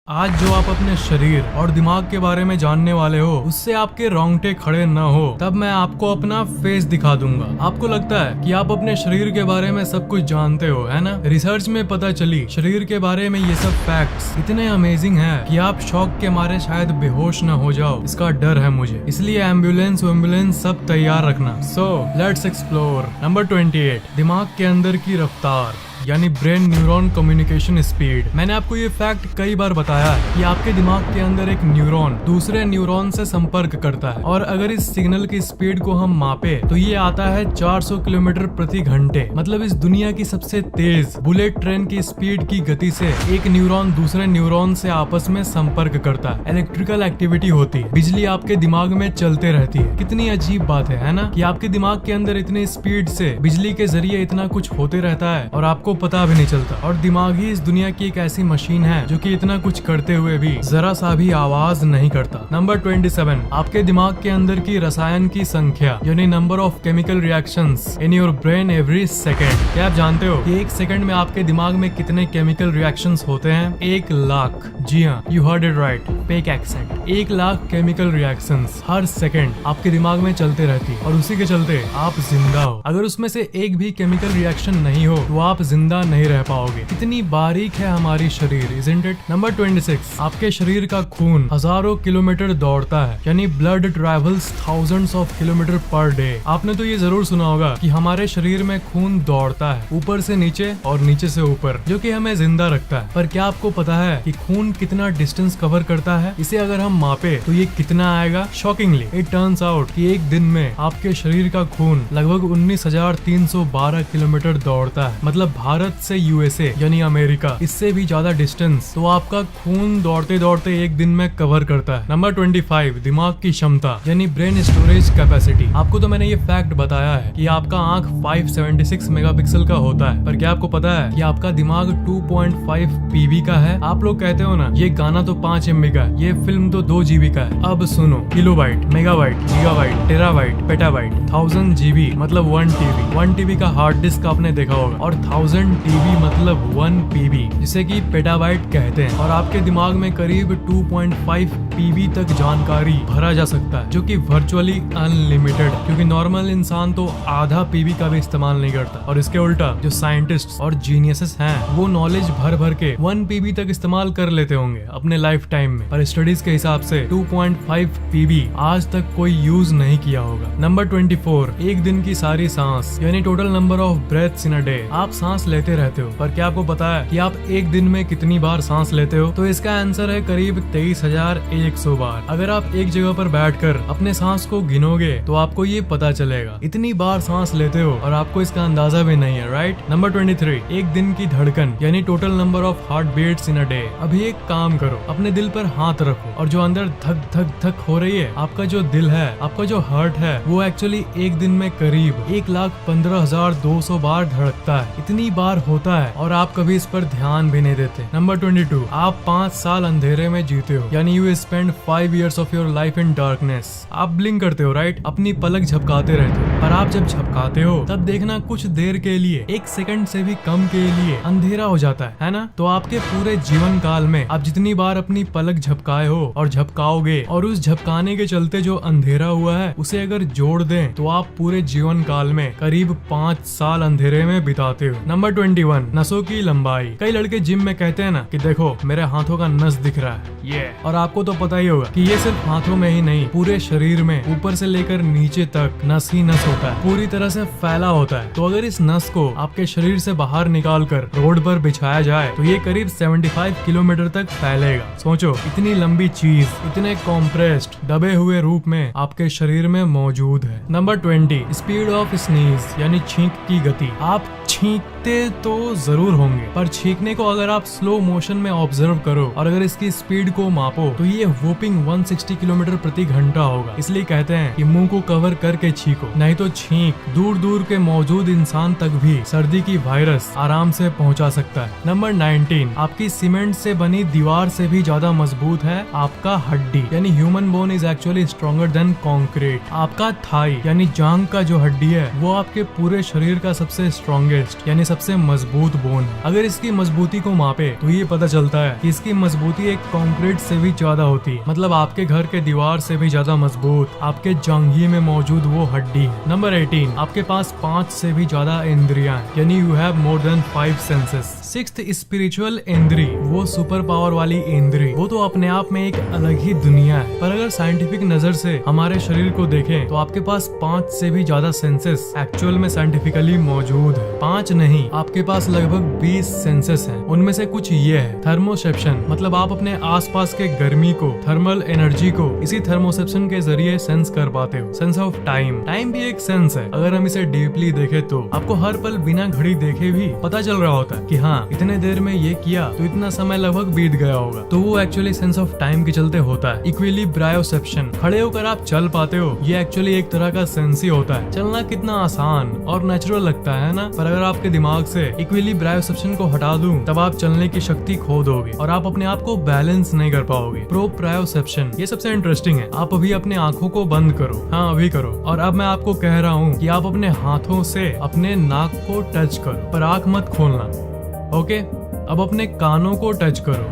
आज जो आप अपने शरीर और दिमाग के बारे में जानने वाले हो उससे आपके रोंगटे खड़े न हो तब मैं आपको अपना फेस दिखा दूंगा। आपको लगता है कि आप अपने शरीर के बारे में सब कुछ जानते हो, है ना? रिसर्च में पता चली शरीर के बारे में ये सब फैक्ट्स इतने अमेजिंग हैं कि आप शौक के मारे शायद बेहोश न हो जाओ, इसका डर है मुझे। इसलिए एम्बुलेंस सब तैयार रखना। So let's explore. नंबर 28, दिमाग के अंदर की रफ्तार यानी ब्रेन न्यूरॉन कम्युनिकेशन स्पीड। मैंने आपको ये फैक्ट कई बार बताया है कि आपके दिमाग के अंदर एक न्यूरॉन दूसरे न्यूरॉन से संपर्क करता है और अगर इस सिग्नल की स्पीड को हम मापे तो ये आता है 400 किलोमीटर प्रति घंटे। मतलब इस दुनिया की सबसे तेज बुलेट ट्रेन की स्पीड की गति से एक न्यूरॉन दूसरे न्यूरॉन से आपस में संपर्क करता है। इलेक्ट्रिकल एक्टिविटी होती है, बिजली आपके दिमाग में चलते रहती है। कितनी अजीब बात है ना, कि आपके दिमाग के अंदर इतनी स्पीड से बिजली के जरिए इतना कुछ होते रहता है और आपको पता भी नहीं चलता। और दिमाग ही इस दुनिया की एक ऐसी मशीन है जो कि इतना कुछ करते हुए भी जरा सा भी आवाज नहीं करता। नंबर 27, आपके दिमाग के अंदर की रसायन की संख्या यानी number of chemical reactions in your brain every second. क्या आप जानते हो कि एक सेकंड में आपके दिमाग में कितने केमिकल रिएक्शंस होते हैं? 1 लाख। जी हाँ, you heard it right, fake accent. 1 lakh chemical reactions her second आपके दिमाग में चलते रहती है और उसी के चलते आप जिंदा हो। अगर उसमें से एक भी केमिकल रिएक्शन नहीं हो तो आप जिंदा नहीं रह पाओगे। कितनी बारीक है हमारी शरीर, isn't it? नंबर 26, आपके शरीर का खून हजारों किलोमीटर दौड़ता है यानी blood travels thousands of kilometre per day. आपने तो ये जरूर सुना होगा कि हमारे शरीर में खून दौड़ता है ऊपर से नीचे और नीचे से ऊपर, जो कि हमें जिंदा रखता है। पर क्या आपको पता है कि खून कितना डिस्टेंस कवर करता है? इसे अगर हम मापे तो ये कितना आएगा? शॉकिंगली इट टर्न्स आउट कि एक दिन में आपके शरीर का खून लगभग 19,312 किलोमीटर दौड़ता है। मतलब भारत से यूएसए यानी अमेरिका, इससे भी ज्यादा डिस्टेंस तो आपका खून दौड़ते दौड़ते एक दिन में कवर करता है। नंबर 25, दिमाग की क्षमता यानी ब्रेन स्टोरेज कैपेसिटी। आपको तो मैंने ये फैक्ट बताया है कि आपका आंख 576 मेगापिक्सल का होता है, पर क्या आपको पता है कि आपका दिमाग 2.5 पीबी का है? आप लोग कहते हो ना ये गाना तो 5 MB का है, ये फिल्म तो 2 GB का है। अब सुनो, kilobyte, megabyte, gigabyte, terabyte, petabyte, 1000 GB मतलब 1 TB। 1 TB का हार्ड डिस्क आपने देखा होगा और 1000 TB मतलब 1 PB, जिसे कि पेटाबाइट कहते हैं। और आपके दिमाग में करीब 2.5 PB तक जानकारी भरा जा सकता है, जो कि वर्चुअली अनलिमिटेड, क्योंकि नॉर्मल इंसान तो आधा PB का भी इस्तेमाल नहीं करता। और इसके उल्टा जो साइंटिस्ट और जीनियसेस हैं वो नॉलेज भर भर के 1 PB तक इस्तेमाल कर लेते होंगे अपने लाइफ टाइम में, पर स्टडीज के हिसाब से 2.5 PB आज तक कोई यूज नहीं किया होगा। नंबर 24, एक दिन की सारी सांस यानी total number of breaths in a day. आप सांस लेते रहते हो, पर क्या आपको पता है कि आप एक दिन में कितनी बार सांस लेते हो? तो इसका आंसर है करीब 23,100 बार। अगर आप एक जगह पर बैठकर अपने सांस को गिनोगे तो आपको ये पता चलेगा इतनी बार सांस लेते हो और आपको इसका अंदाजा भी नहीं है, राइट? नंबर 23, एक दिन की धड़कन यानी total number of heartbeats in a day. अभी एक काम करो, अपने दिल पर हाथ रखो और जो अंदर धक धक धक हो रही है, आपका जो दिल है, आपका जो हार्ट है, वो एक्चुअली एक दिन में करीब 1,15,200 बार धड़कता है। इतनी बार होता है और आप कभी इस पर ध्यान भी नहीं देते। नंबर 22, आप 5 साल अंधेरे में जीते हो यानी you spend 5 years of your life in darkness. आप ब्लिंक करते हो, राइट? अपनी पलक झपकाते रहते हो, पर आप जब झपकाते हो तब देखना कुछ देर के लिए, 1 सेकंड से भी कम के लिए अंधेरा हो जाता है ना? तो आपके पूरे जीवन काल में आप जितनी बार अपनी पलक झपकाए हो और झपकाओगे और उस झपकाने के चलते जो अंधेरा हुआ है उसे अगर जोड़ दें तो आप पूरे जीवन काल में करीब 5 साल अंधेरे में बिताते हो। नंबर 21, नसों की लंबाई। कई लड़के जिम में कहते हैं ना कि देखो मेरे हाथों का नस दिख रहा है, ये। और आपको तो पता ही होगा कि ये सिर्फ हाथों में ही नहीं, पूरे शरीर में ऊपर से लेकर नीचे तक नस ही नस होता है, पूरी तरह से फैला होता है। तो अगर इस नस को आपके शरीर से बाहर निकाल कर रोड पर बिछाया जाए तो ये करीब 75 किलोमीटर तक फैलेगा। सोचो, इतनी लंबी चीज इतने कॉम्प्रेस्ड दबे हुए रूप में आपके शरीर में मौजूद है। नंबर 20, स्पीड ऑफ स्नीज यानी छींक की गति। आप छींकते तो जरूर होंगे, पर छींकने को अगर आप स्लो मोशन में ऑब्जर्व करो और अगर इसकी स्पीड को मापो तो ये वोपिंग 160 किलोमीटर प्रति घंटा होगा। इसलिए कहते हैं कि मुंह को कवर करके छींको, नहीं तो छींक दूर दूर के मौजूद इंसान तक भी सर्दी की वायरस आराम से पहुंचा सकता है। नंबर 19, आपकी सीमेंट से बनी दीवार से भी ज्यादा मजबूत है आपका हड्डी यानी human bone is actually stronger than concrete. आपका थाई यानी जांघ का जो हड्डी है वो आपके पूरे शरीर का सबसे स्ट्रॉन्गेस्ट स्ट्रॉन्गेस्ट यानी सबसे मजबूत बोन है। अगर इसकी मजबूती को मापे तो ये पता चलता है कि इसकी मजबूती एक कंक्रीट से भी ज्यादा होती है, मतलब आपके घर के दीवार से भी ज्यादा मजबूत आपके जांघी में मौजूद वो हड्डी है। नंबर 18, आपके पास 5 से भी ज्यादा इंद्रियां हैं, यानी you have more than 5 senses. 6th spiritual इंद्री, वो सुपर पावर वाली इंद्री, वो तो अपने आप में एक अलग ही दुनिया है। पर अगर साइंटिफिक नजर से हमारे शरीर को देखें तो आपके पास 5 से भी ज्यादा सेंसेस एक्चुअल में साइंटिफिकली मौजूद है। 5 नहीं, आपके पास लगभग 20 सेंसेस हैं। उनमें से कुछ ये है थर्मोसेप्शन, मतलब आप अपने आसपास के गर्मी को, थर्मल एनर्जी को इसी थर्मोसेप्शन के जरिए सेंस कर पाते हो। सेंस ऑफ टाइम, टाइम भी एक सेंस है। अगर हम इसे डीपली देखें तो आपको हर पल बिना घड़ी देखे भी पता चल रहा होता है कि हाँ इतने देर में ये किया तो इतना समय लगभग बीत गया होगा। तो वो एक्चुअली सेंस ऑफ टाइम के चलते होता है। इक्विलिब्रायोसेप्शन, खड़े होकर आप चल पाते हो, ये एक्चुअली एक तरह का सेंस ही होता है। चलना कितना आसान और नेचुरल लगता है ना, पर अगर आपके दिमाग से इक्विलिब्रायोसेप्शन को हटा दूं तब आप चलने की शक्ति खो दोगे और आप अपने आप को बैलेंस नहीं कर पाओगे। प्रोप्रायोसेप्शन, ये सबसे इंटरेस्टिंग है। आप अभी अपने आंखों को बंद करो, हाँ अभी करो, और अब मैं आपको कह रहा हूँ कि आप अपने हाथों से अपने नाक को टच करो, पर आंख मत खोलना। ओके, अब अपने कानों को टच करो,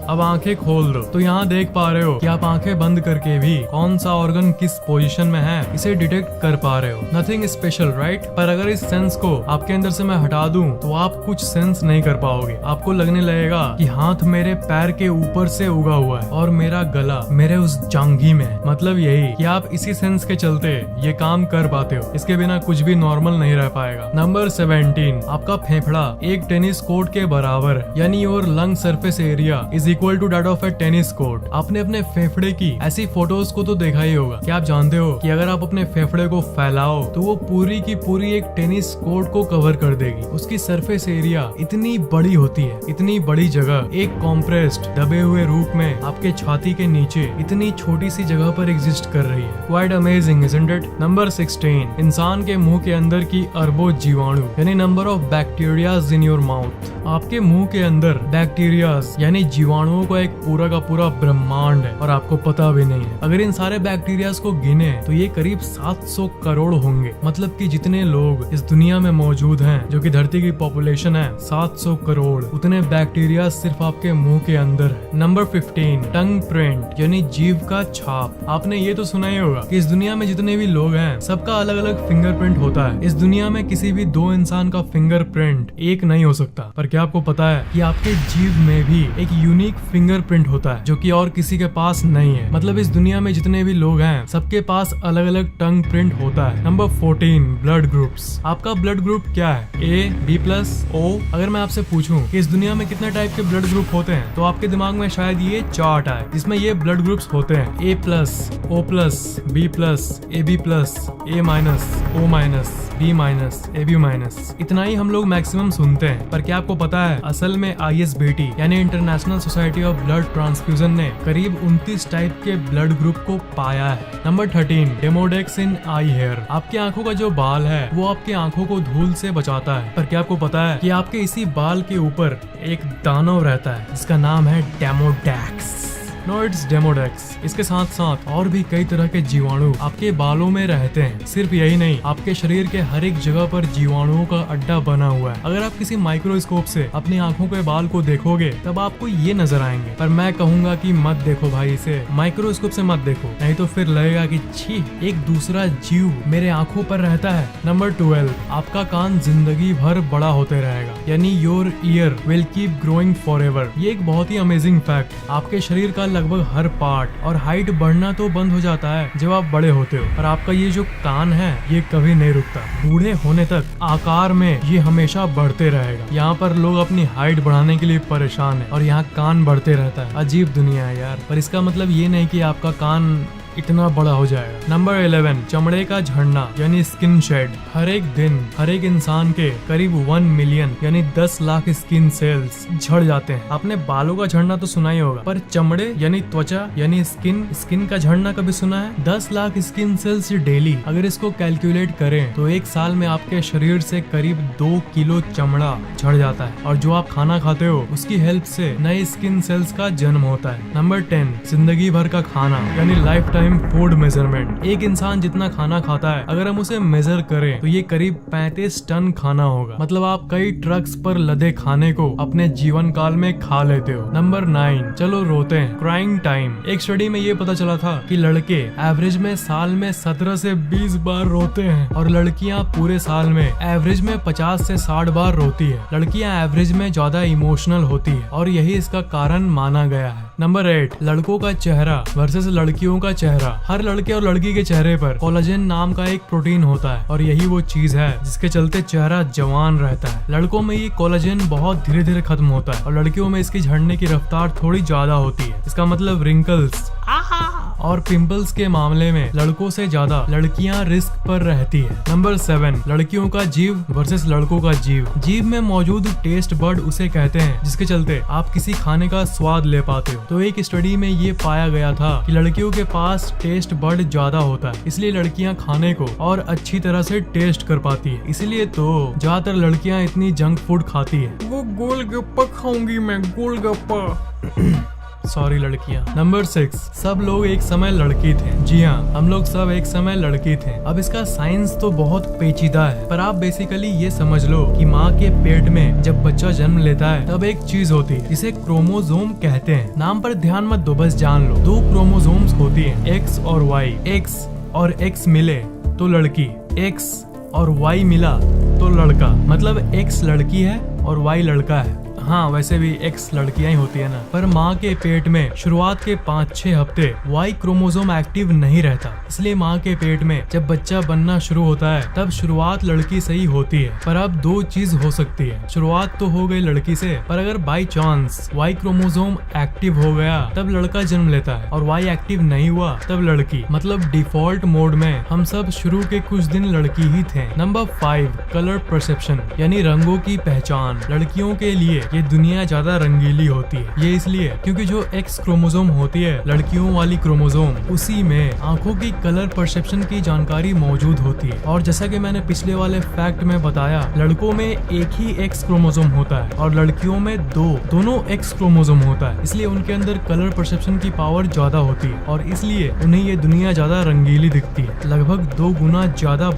अब आंखें खोल दो। तो यहाँ देख पा रहे हो कि आप आंखें बंद करके भी कौन सा ऑर्गन किस पोजीशन में है इसे डिटेक्ट कर पा रहे हो। Nothing special right. पर अगर इस सेंस को आपके अंदर से मैं हटा दूं तो आप कुछ सेंस नहीं कर पाओगे। आपको लगने लगेगा कि हाथ मेरे पैर के ऊपर से उगा हुआ है और मेरा गला मेरे उस जांघी में है। मतलब यही कि आप इसी सेंस के चलते ये काम कर पाते हो। इसके बिना कुछ भी नॉर्मल नहीं रह पाएगा। नंबर 17, आपका फेफड़ा एक टेनिस कोर्ट के बराबर है, यानी your lung surface area is equal to that of a tennis court. आपने अपने फेफड़े की ऐसी फोटोज को तो देखा ही होगा कि आप जानते हो कि अगर आप अपने फेफड़े को फैलाओ तो वो पूरी की पूरी एक टेनिस कोर्ट को कवर कर देगी। उसकी सरफेस एरिया इतनी बड़ी होती है, इतनी बड़ी जगह एक कॉम्प्रेस्ड दबे हुए रूप में आपके छाती के नीचे इतनी छोटी सी जगह पर एग्जिस्ट कर रही है। Quite amazing isn't it. Number 16, इंसान के मुंह के अंदर की अरबों जीवाणु, यानी number of bacterias in your mouth. आपके मुंह के अंदर बैक्टीरियाज यानी जीवाणुओं का एक पूरा का पूरा ब्रह्मांड है और आपको पता भी नहीं है। अगर इन सारे बैक्टीरियाज को गिने तो ये करीब 700 करोड़ होंगे। मतलब कि जितने लोग इस दुनिया में मौजूद हैं, जो कि धरती की पॉपुलेशन है 700 करोड़, उतने बैक्टीरिया सिर्फ आपके मुंह के अंदर है। नंबर 15, टंग प्रिंट यानी जीभ का छाप। आपने ये तो सुना ही होगा कि इस दुनिया में जितने भी लोग हैं सबका अलग अलग फिंगरप्रिंट होता है। इस दुनिया में किसी भी 2 इंसान का फिंगरप्रिंट एक नहीं हो सकता। पर क्या आपको पता है कि आपके जीभ में भी एक यूनिक फिंगरप्रिंट होता है जो कि और किसी के पास नहीं है। मतलब इस दुनिया में जितने भी लोग हैं सबके पास अलग अलग टंग प्रिंट होता है। Number 14, blood groups. आपका ब्लड ग्रुप क्या है? ए, बी प्लस, ओ? अगर मैं आपसे पूछूं कि इस दुनिया में कितने टाइप के ब्लड ग्रुप होते हैं तो आपके दिमाग में शायद ये चार्ट आए जिसमें ये ब्लड ग्रुप्स होते हैं: A plus, O plus, B plus, A B plus, A minus, O minus, B minus, A B minus. इतना ही हम लोग मैक्सिमम सुनते हैं। पर क्या आपको पता है असल में ISBT यानी international society of blood transfusion ने करीब 29 टाइप के ब्लड ग्रुप को पाया है। नंबर 13, डेमोडेक्स इन आई हेयर। आपकी आंखों का जो बाल है वो आपकी आंखों को धूल से बचाता है। पर क्या आपको पता है कि आपके इसी बाल के ऊपर एक दानव रहता है जिसका नाम है डेमोडेक्स। No it's Demodex. इसके साथ साथ और भी कई तरह के जीवाणु आपके बालों में रहते हैं। सिर्फ यही नहीं, आपके शरीर के हर एक जगह पर जीवाणुओं का अड्डा बना हुआ है। अगर आप किसी माइक्रोस्कोप से अपनी आंखों के बाल को देखोगे तब आपको ये नजर आएंगे। पर मैं कहूंगा कि मत देखो भाई, इसे माइक्रोस्कोप से मत देखो, नहीं तो फिर लगेगा कि छी, एक दूसरा जीव मेरे आंखों पर रहता है। नंबर 12, आपका कान जिंदगी भर बड़ा होते रहेगा, यानी your year will keep growing forever. ये एक बहुत ही अमेजिंग फैक्ट। आपके शरीर का लगभग हर पार्ट और हाइट बढ़ना तो बंद हो जाता है जब आप बड़े होते हो, पर आपका ये जो कान है ये कभी नहीं रुकता। बूढ़े होने तक आकार में ये हमेशा बढ़ते रहेगा। यहाँ पर लोग अपनी हाइट बढ़ाने के लिए परेशान है और यहाँ कान बढ़ते रहता है। अजीब दुनिया है यार। पर इसका मतलब ये नहीं कि आपका कान इतना बड़ा हो जाएगा। नंबर 11, चमड़े का झड़ना यानी स्किन शेड। हर एक दिन हर एक इंसान के करीब 1 मिलियन यानी 10 लाख स्किन सेल्स झड़ जाते हैं। आपने बालों का झड़ना तो सुना ही होगा, पर चमड़े यानी त्वचा यानी स्किन का झड़ना कभी सुना है? 10 लाख स्किन सेल्स डेली। अगर इसको कैलकुलेट करें तो एक साल में आपके शरीर से करीब 2 किलो चमड़ा झड़ जाता है। और जो आप खाना खाते हो उसकी हेल्प से नए स्किन सेल्स का जन्म होता है। नंबर 10, जिंदगी भर का खाना यानी लाइफ टाइम फूड मेजरमेंट। एक इंसान जितना खाना खाता है अगर हम उसे मेजर करें तो ये करीब 35 टन खाना होगा। मतलब आप कई ट्रक्स पर लदे खाने को अपने जीवन काल में खा लेते हो। नंबर 9, चलो रोते हैं, क्राइंग टाइम। एक स्टडी में ये पता चला था कि लड़के एवरेज में साल में 17 से 20 बार रोते हैं और लड़कियां पूरे साल में एवरेज में 50 से 60 बार रोती है। लड़कियां एवरेज में ज्यादा इमोशनल होती है और यही इसका कारण माना गया है। नंबर 8, लड़कों का चेहरा वर्सेस लड़कियों का चेहरा। हर लड़के और लड़की के चेहरे पर कोलेजन नाम का एक प्रोटीन होता है और यही वो चीज है जिसके चलते चेहरा जवान रहता है। लड़कों में ये कोलेजन बहुत धीरे धीरे खत्म होता है और लड़कियों में इसकी झड़ने की रफ्तार थोड़ी ज्यादा होती है। इसका मतलब रिंकल्स और पिंपल्स के मामले में लड़कों से ज्यादा लड़कियां रिस्क पर रहती है। नंबर 7, लड़कियों का जीव वर्सेस लड़कों का जीव। जीव में मौजूद टेस्ट बर्ड उसे कहते हैं जिसके चलते आप किसी खाने का स्वाद ले पाते हो। तो एक स्टडी में ये पाया गया था कि लड़कियों के पास टेस्ट बर्ड ज्यादा होता है, इसलिए लड़कियां खाने को और अच्छी तरह से टेस्ट कर पाती है। इसलिए तो ज्यादातर लड़कियां इतनी जंक फूड खाती है। वो गोलगप्पा खाऊंगी मैं, गोलगप्पा। सॉरी लड़कियां। नंबर 6, सब लोग एक समय लड़की थे। जी हाँ, हम लोग सब एक समय लड़की थे। अब इसका साइंस तो बहुत पेचीदा है, पर आप बेसिकली ये समझ लो कि माँ के पेट में जब बच्चा जन्म लेता है तब एक चीज होती है जिसे क्रोमोसोम कहते हैं। नाम पर ध्यान मत दो, बस जान लो 2 क्रोमोसोम्स होती है, X और Y। X और X मिले तो लड़की, X और Y मिला तो लड़का। मतलब X लड़की है और Y लड़का है। हाँ, वैसे भी X लड़कियां ही होती है ना। पर माँ के पेट में शुरुआत के 5-6 हफ्ते Y क्रोमोसोम एक्टिव नहीं रहता, इसलिए माँ के पेट में जब बच्चा बनना शुरू होता है तब शुरुआत लड़की से ही होती है। पर अब 2 चीज हो सकती है, शुरुआत तो हो गई लड़की से, पर अगर by chance Y chromosome active हो गया तब लड़का जन्म लेता है और Y एक्टिव नहीं हुआ तब लड़की। मतलब डिफॉल्ट मोड में हम सब शुरू के कुछ दिन लड़की ही थे। नंबर 5, कलर परसेप्शन यानी रंगों की पहचान। लड़कियों के लिए ये दुनिया ज्यादा रंगीली होती है। ये इसलिए क्योंकि जो X क्रोमोसोम होती है लड़कियों वाली क्रोमोसोम, उसी में आंखों की कलर परसेप्शन की जानकारी मौजूद होती है। और जैसा कि मैंने पिछले वाले फैक्ट में बताया, लड़कों में एक ही X क्रोमोसोम होता है और लड़कियों में दोनों X क्रोमोसोम होता है, इसलिए उनके अंदर कलर परसेप्शन की पावर ज्यादा होती है और इसलिए उन्हें ये दुनिया ज्यादा रंगीली दिखती है, लगभग 2 गुना ज्यादा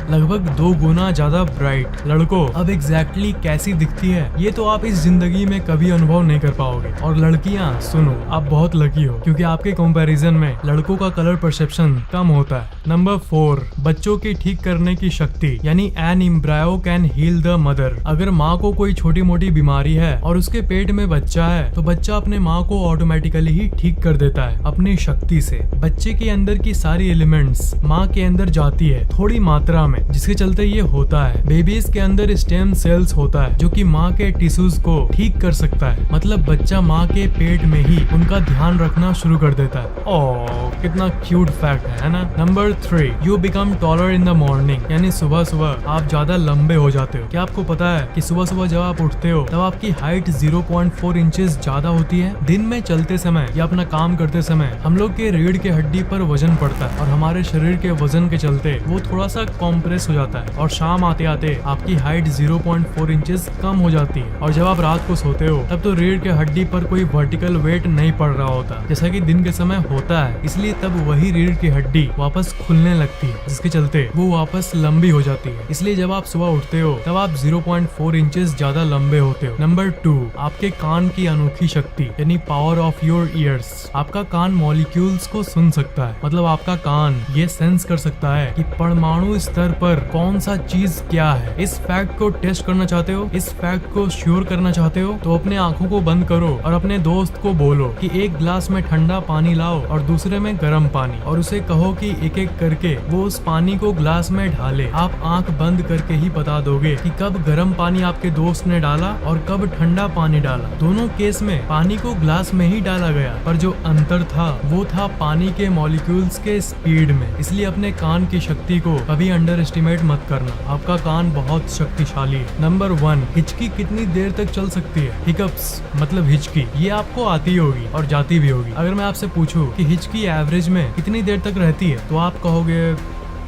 लगभग 2 गुना ज्यादा ब्राइट। लड़कों अब एग्जैक्टली कैसी दिखती है ये तो आप इस जिंदगी में कभी अनुभव नहीं कर पाओगे। और लड़कियां सुनो, आप बहुत लकी हो क्योंकि आपके कंपैरिजन में लड़कों का कलर परसेप्शन कम होता है। नंबर 4, बच्चों की ठीक करने की शक्ति यानी an embryo can heal the mother. अगर माँ को कोई छोटी मोटी बीमारी है और उसके पेट में बच्चा है तो बच्चा अपने माँ को ऑटोमेटिकली ही ठीक कर देता है अपनी शक्ति से। बच्चे के अंदर की सारी एलिमेंट्स माँ के अंदर जाती है थोड़ी मात्रा में, जिसके चलते ये होता है। बेबीज के अंदर स्टेम सेल्स होता है जो कि माँ के टिश्यूज को ठीक कर सकता है। मतलब बच्चा माँ के पेट में ही उनका ध्यान रखना शुरू कर देता है। ओह, कितना क्यूट फैक्ट है ना। Number 3, you become taller in the morning यानी सुबह सुबह आप ज्यादा लंबे हो जाते हो। क्या आपको पता है कि सुबह सुबह जब आप उठते हो तब आपकी हाइट 0.4 इंचेस ज्यादा होती है। दिन में चलते समय या अपना काम करते समय हम लोग के रीढ़ के हड्डी पर वजन पड़ता है और हमारे शरीर के वजन के चलते वो थोड़ा सा कॉम्प्रेस हो जाता है और शाम आते आते आपकी हाइट 0.4 इंचेस कम हो जाती है। और जब आप रात को सोते हो तब तो रीढ़ के हड्डी पर कोई वर्टिकल वेट नहीं पड़ रहा होता जैसा कि दिन के समय होता है, इसलिए तब वही रीढ़ की हड्डी वापस खुलने लगती है जिसके चलते वो वापस लंबी हो जाती है। इसलिए जब आप सुबह उठते हो तब आप 0.4 इंचेस ज्यादा लंबे होते हो। नंबर 2, आपके कान की अनोखी शक्ति यानी पावर ऑफ योर ईयर्स। आपका कान मॉलिक्यूल्स को सुन सकता है। मतलब आपका कान ये सेंस कर सकता है कि परमाणु स्तर पर कौन सा चीज क्या है। इस फैक्ट को टेस्ट करना चाहते हो, इस फैक्ट को श्योर करना चाहते हो तो अपने आंखों को बंद करो और अपने दोस्त को बोलो कि एक गिलास में ठंडा पानी लाओ और दूसरे में गर्म पानी, और उसे कहो कि एक एक करके वो उस पानी को गिलास में ढाले। आप आंख बंद करके ही बता दोगे कि कब गर्म पानी आपके दोस्त ने डाला और कब ठंडा पानी डाला। दोनों केस में पानी को गिलास में ही डाला गया, पर जो अंतर था वो था पानी के मॉलिक्यूल्स के स्पीड में। इसलिए अपने कान की शक्ति को कभी अंडर एस्टिमेट मत करना, आपका कान बहुत शक्तिशाली है। नंबर 1, हिचकी कितनी देर तक चल सकती है। हिकअप्स मतलब हिचकी, ये आपको आती होगी और जाती भी होगी। अगर मैं आपसे पूछूं कि हिचकी एवरेज में कितनी देर तक रहती है तो आप कहोगे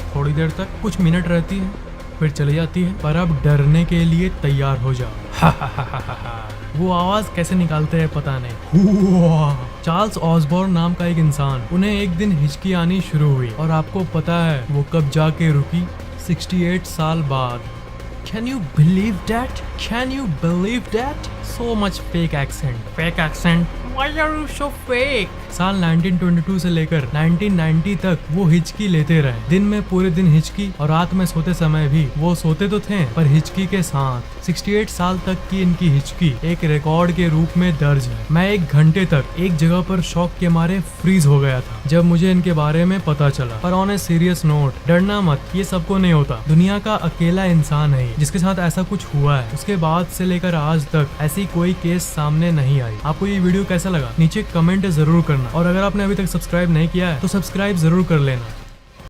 थोड़ी देर तक, कुछ मिनट रहती है, फिर चली जाती है, पर अब डरने के लिए तैयार हो जाओ। वो आवाज कैसे निकालते हैं पता नहीं। चार्ल्स ऑसबॉर्न नाम का एक इंसान, उन्हें एक दिन हिचकी आनी शुरू हुई और आपको पता है वो कब जाके रुकी? 68 साल बाद। Can you believe that? Can you believe that? So much fake accent. Fake accent. Why are you so fake? साल 1922 से लेकर 1990 तक वो हिचकी लेते रहे। दिन में पूरे दिन हिचकी और रात में सोते समय भी वो सोते तो थे पर हिचकी के साथ। 68 साल तक की इनकी हिचकी एक रिकॉर्ड के रूप में दर्ज है। मैं 1 घंटे तक एक जगह पर शॉक के मारे फ्रीज हो गया था जब मुझे इनके बारे में पता चला। पर ऑन ए सीरियस नोट, डरना मत, ये सबको नहीं होता। दुनिया का अकेला इंसान है जिसके साथ ऐसा कुछ हुआ है। उसके बाद से लेकर आज तक ऐसी कोई केस सामने नहीं आई। आपको ये वीडियो कैसा लगा नीचे कमेंट जरूर करना, और अगर आपने अभी तक सब्सक्राइब नहीं किया है तो सब्सक्राइब जरूर कर लेना।